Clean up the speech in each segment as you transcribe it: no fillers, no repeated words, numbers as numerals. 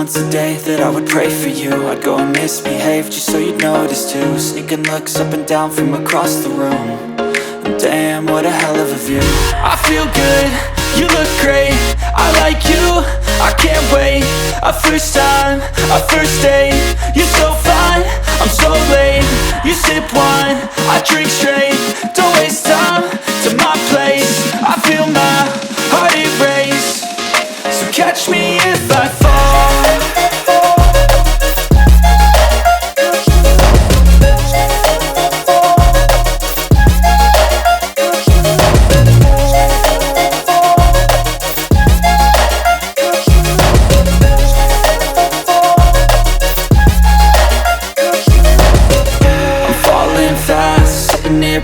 once a day that I would pray for you. I'd go and misbehave just so you'd notice too. Sneaking looks up and down from across the room. And damn, what a hell of a view. I feel good, you look great, I like you, I can't wait. A first time, a first date. You're so fine, I'm so late. You sip wine, I drink straight. Don't waste time to my place. I feel my heart erase. So catch me if I fall.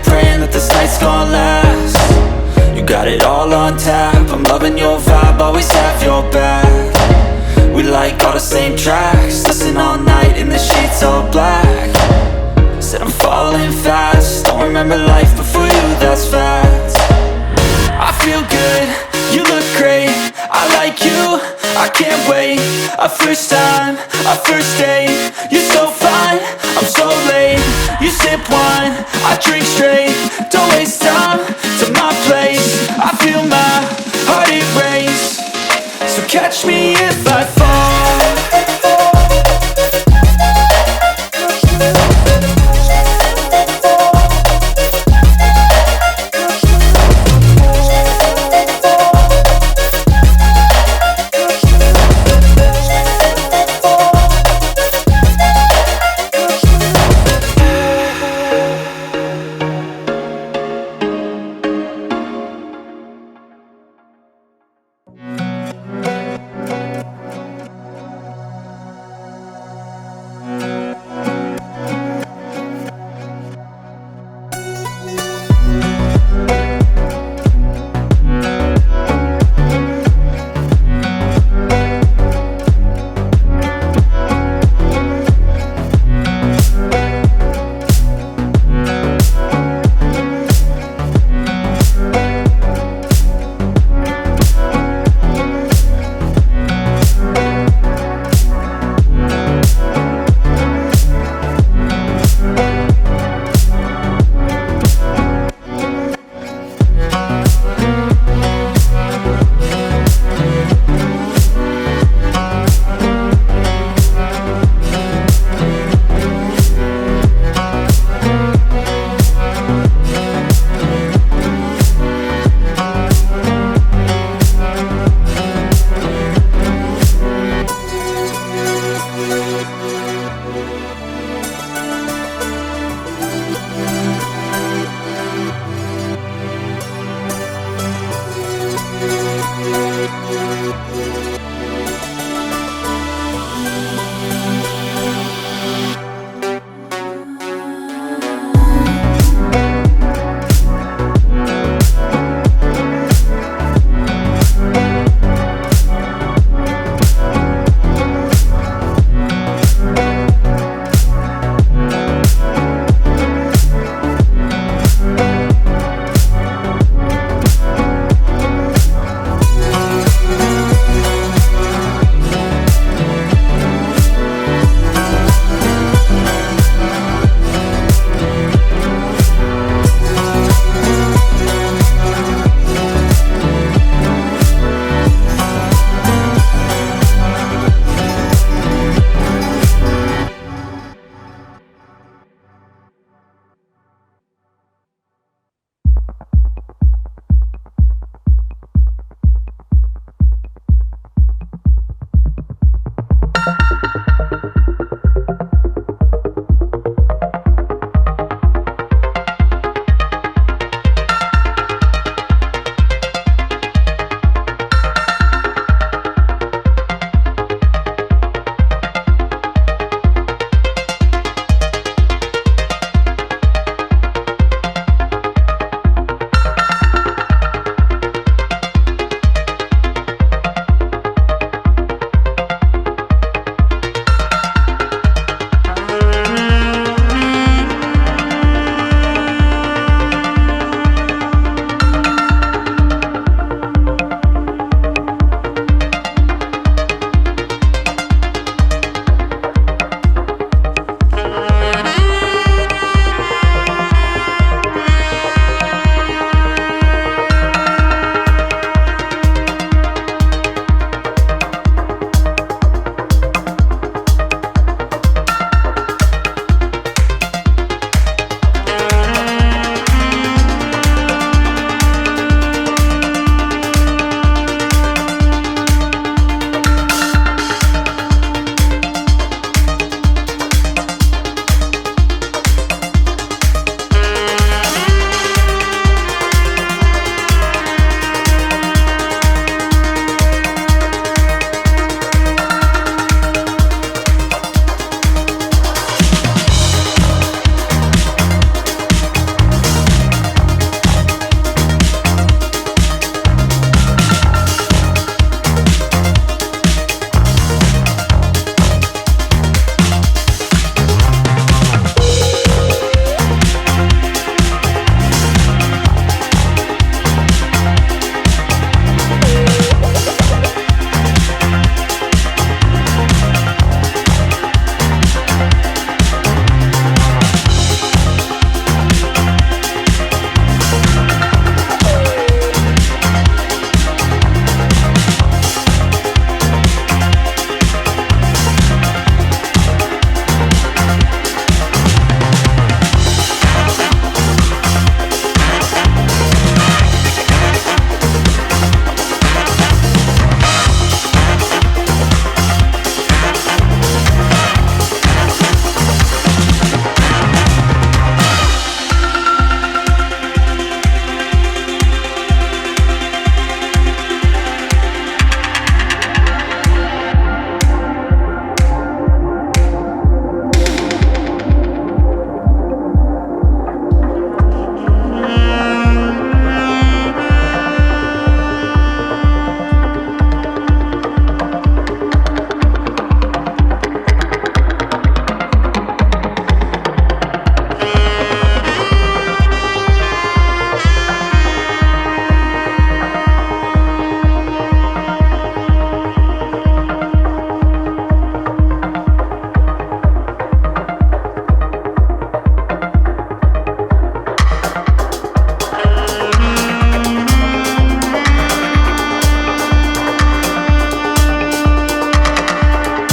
Praying that this night's gonna last. You got it all on tap, I'm loving your vibe, always have your back. We like all the same tracks, listen all night in the sheets all black. Said I'm falling fast, don't remember life before you, that's fact. I feel good, you look great, I like you, I can't wait. A first time, a first date. You're so fine, I'm so late. You sip wine, I drink straight. Don't waste time to my place. I feel my heart erase. So catch me if I fall.